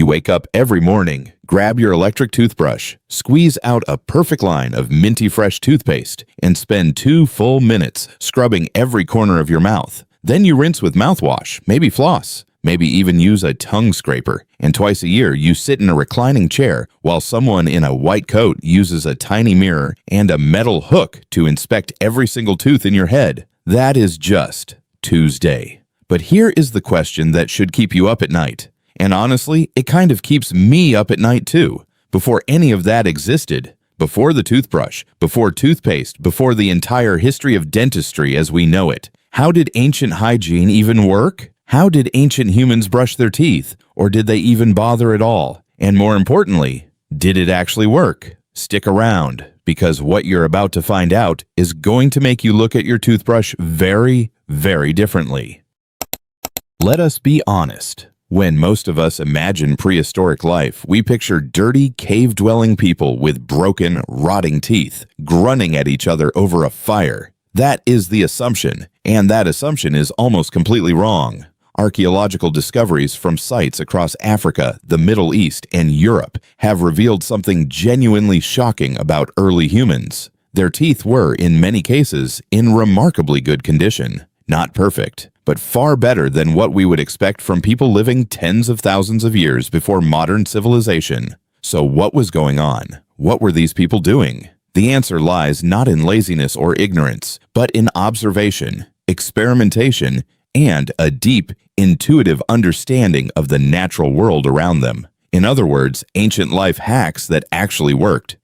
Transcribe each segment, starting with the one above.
You wake up every morning, grab your electric toothbrush, squeeze out a perfect line of minty fresh toothpaste, and spend 2 full minutes scrubbing every corner of your mouth. Then you rinse with mouthwash, maybe floss, maybe even use a tongue scraper. And twice a year, you sit in a reclining chair while someone in a white coat uses a tiny mirror and a metal hook to inspect every single tooth in your head. That is just Tuesday. But here is the question that should keep you up at night. And honestly, it kind of keeps me up at night too. Before any of that existed, before the toothbrush, before toothpaste, before the entire history of dentistry as we know it, how did ancient hygiene even work? How did ancient humans brush their teeth? Or did they even bother at all? And more importantly, did it actually work? Stick around, because what you're about to find out is going to make you look at your toothbrush very, very differently. Let us be honest. When most of us imagine prehistoric life, we picture dirty, cave-dwelling people with broken, rotting teeth, grunting at each other over a fire. That is the assumption, and that assumption is almost completely wrong. Archaeological discoveries from sites across Africa, the Middle East, and Europe have revealed something genuinely shocking about early humans. Their teeth were, in many cases, in remarkably good condition. Not perfect, but far better than what we would expect from people living tens of thousands of years before modern civilization. So what was going on? What were these people doing? The answer lies not in laziness or ignorance, but in observation, experimentation, and a deep, intuitive understanding of the natural world around them. In other words, ancient life hacks that actually worked.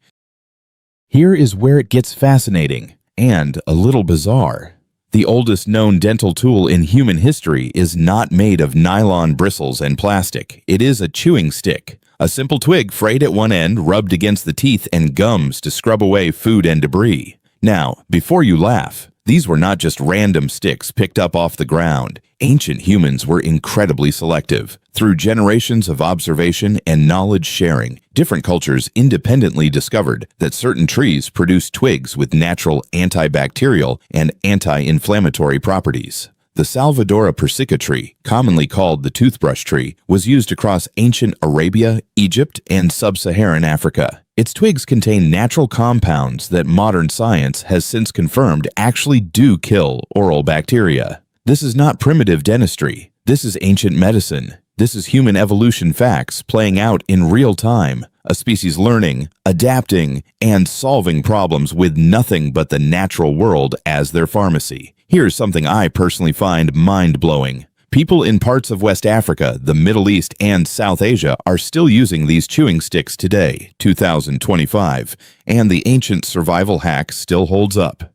Here is where it gets fascinating and a little bizarre. The oldest known dental tool in human history is not made of nylon bristles and plastic. It is a chewing stick, a simple twig frayed at one end, rubbed against the teeth and gums to scrub away food and debris. Now, before you laugh, these were not just random sticks picked up off the ground. Ancient humans were incredibly selective. Through generations of observation and knowledge sharing, different cultures independently discovered that certain trees produce twigs with natural antibacterial and anti-inflammatory properties. The Salvadora persica tree, commonly called the toothbrush tree, was used across ancient Arabia, Egypt, and sub-Saharan Africa. Its twigs contain natural compounds that modern science has since confirmed actually do kill oral bacteria. This is not primitive dentistry. This is ancient medicine. This is human evolution facts playing out in real time, a species learning, adapting, and solving problems with nothing but the natural world as their pharmacy. Here's something I personally find mind-blowing. People in parts of West Africa, the Middle East, and South Asia are still using these chewing sticks today, 2025, and the ancient survival hack still holds up.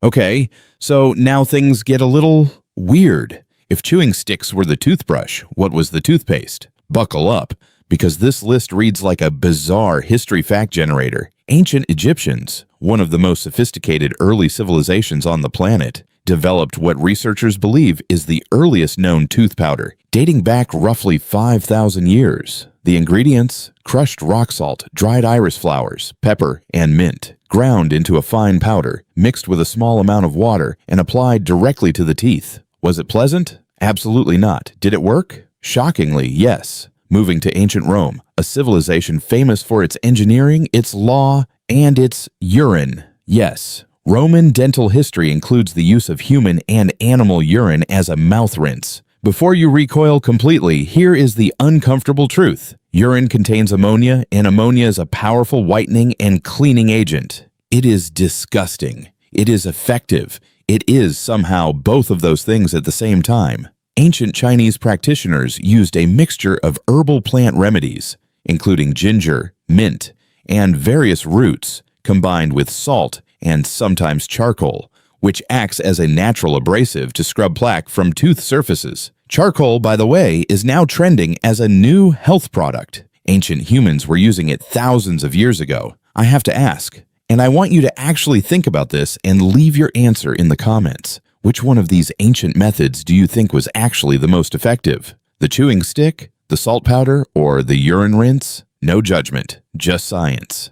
Okay, so now things get a little weird. If chewing sticks were the toothbrush, what was the toothpaste? Buckle up, because this list reads like a bizarre history fact generator. Ancient Egyptians, one of the most sophisticated early civilizations on the planet, developed what researchers believe is the earliest known tooth powder, dating back roughly 5,000 years. The ingredients: crushed rock salt, dried iris flowers, pepper, and mint, ground into a fine powder, mixed with a small amount of water, and applied directly to the teeth. Was it pleasant? Absolutely not. Did it work? Shockingly, yes. Moving to ancient Rome, a civilization famous for its engineering, its law, and its urine. Yes, Roman dental history includes the use of human and animal urine as a mouth rinse. Before you recoil completely, here is the uncomfortable truth. Urine contains ammonia, and ammonia is a powerful whitening and cleaning agent. It is disgusting. It is effective. It is somehow both of those things at the same time. Ancient Chinese practitioners used a mixture of herbal plant remedies, including ginger, mint, and various roots, combined with salt and sometimes charcoal, which acts as a natural abrasive to scrub plaque from tooth surfaces. Charcoal, by the way, is now trending as a new health product. Ancient humans were using it thousands of years ago. I have to ask, and I want you to actually think about this and leave your answer in the comments. Which one of these ancient methods do you think was actually the most effective? The chewing stick, the salt powder, or the urine rinse? No judgment, just science.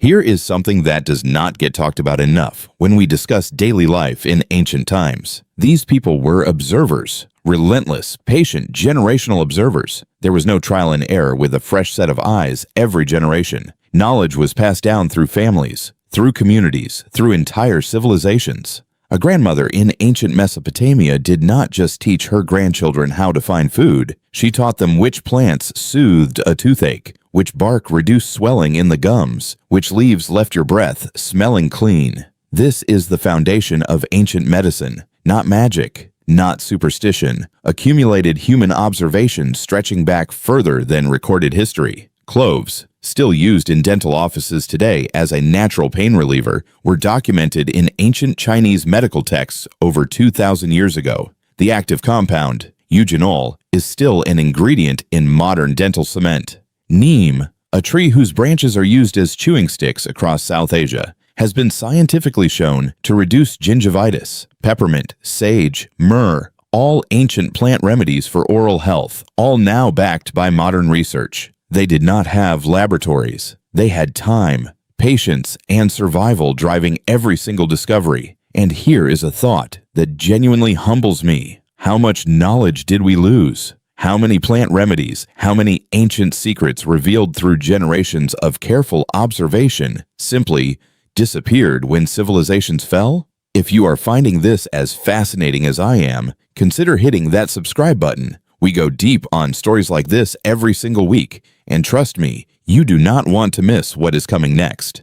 Here is something that does not get talked about enough when we discuss daily life in ancient times. These people were observers, relentless, patient, generational observers. There was no trial and error with a fresh set of eyes every generation. Knowledge was passed down through families, through communities, through entire civilizations. A grandmother in ancient Mesopotamia did not just teach her grandchildren how to find food. She taught them which plants soothed a toothache, which bark reduced swelling in the gums, which leaves left your breath smelling clean. This is the foundation of ancient medicine, not magic, not superstition, accumulated human observation stretching back further than recorded history. Cloves, still used in dental offices today as a natural pain reliever, were documented in ancient Chinese medical texts over 2,000 years ago. The active compound, eugenol, is still an ingredient in modern dental cement. Neem, a tree whose branches are used as chewing sticks across South Asia, has been scientifically shown to reduce gingivitis. Peppermint, sage, myrrh, all ancient plant remedies for oral health, all now backed by modern research. They did not have laboratories. They had time, patience, and survival driving every single discovery. And here is a thought that genuinely humbles me. How much knowledge did we lose? How many plant remedies, how many ancient secrets revealed through generations of careful observation simply disappeared when civilizations fell? If you are finding this as fascinating as I am, consider hitting that subscribe button. We go deep on stories like this every single week, and trust me, you do not want to miss what is coming next.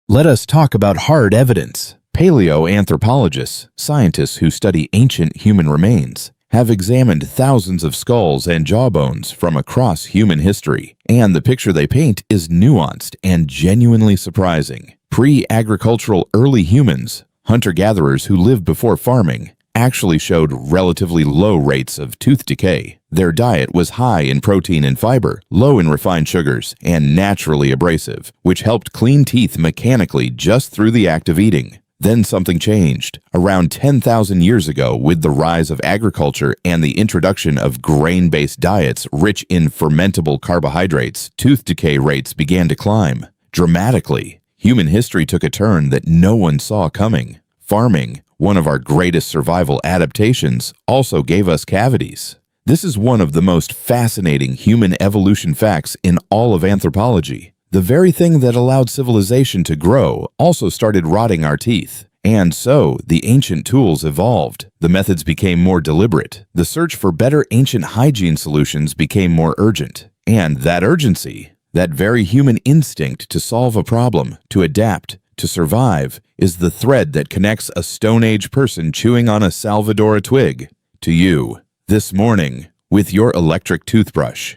Let us talk about hard evidence. Paleoanthropologists, scientists who study ancient human remains, have examined thousands of skulls and jawbones from across human history, and the picture they paint is nuanced and genuinely surprising. Pre-agricultural early humans, hunter-gatherers who lived before farming, actually showed relatively low rates of tooth decay. Their diet was high in protein and fiber, low in refined sugars, and naturally abrasive, which helped clean teeth mechanically just through the act of eating. Then something changed. Around 10,000 years ago, with the rise of agriculture and the introduction of grain-based diets rich in fermentable carbohydrates, tooth decay rates began to climb. Dramatically, human history took a turn that no one saw coming. Farming, one of our greatest survival adaptations, also gave us cavities. This is one of the most fascinating human evolution facts in all of anthropology. The very thing that allowed civilization to grow also started rotting our teeth. And so, the ancient tools evolved. The methods became more deliberate. The search for better ancient hygiene solutions became more urgent. And that urgency, that very human instinct to solve a problem, to adapt, to survive, is the thread that connects a Stone Age person chewing on a Salvadora twig to you this morning with your electric toothbrush.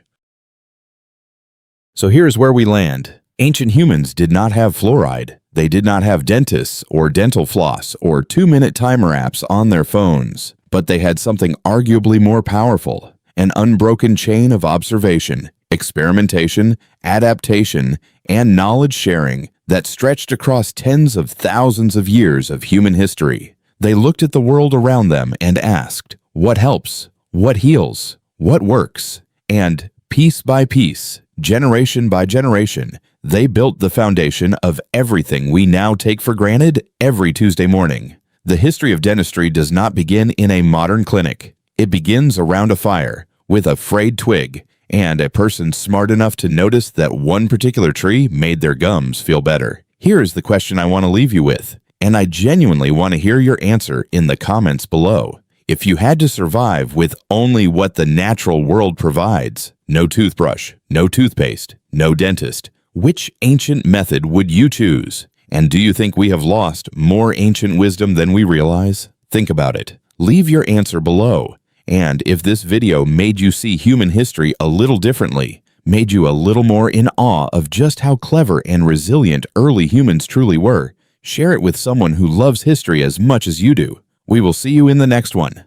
So here's where we land. Ancient humans did not have fluoride. They did not have dentists or dental floss or 2-minute timer apps on their phones. But they had something arguably more powerful, an unbroken chain of observation, experimentation, adaptation, and knowledge sharing that stretched across tens of thousands of years of human history. They looked at the world around them and asked, what helps? What heals? What works? And piece by piece, generation by generation, they built the foundation of everything we now take for granted every Tuesday morning. The history of dentistry does not begin in a modern clinic. It begins around a fire, with a frayed twig, and a person smart enough to notice that one particular tree made their gums feel better. Here is the question I want to leave you with, and I genuinely want to hear your answer in the comments below. If you had to survive with only what the natural world provides, no toothbrush, no toothpaste, no dentist, which ancient method would you choose? And do you think we have lost more ancient wisdom than we realize? Think about it. Leave your answer below. And if this video made you see human history a little differently, made you a little more in awe of just how clever and resilient early humans truly were, share it with someone who loves history as much as you do. We will see you in the next one.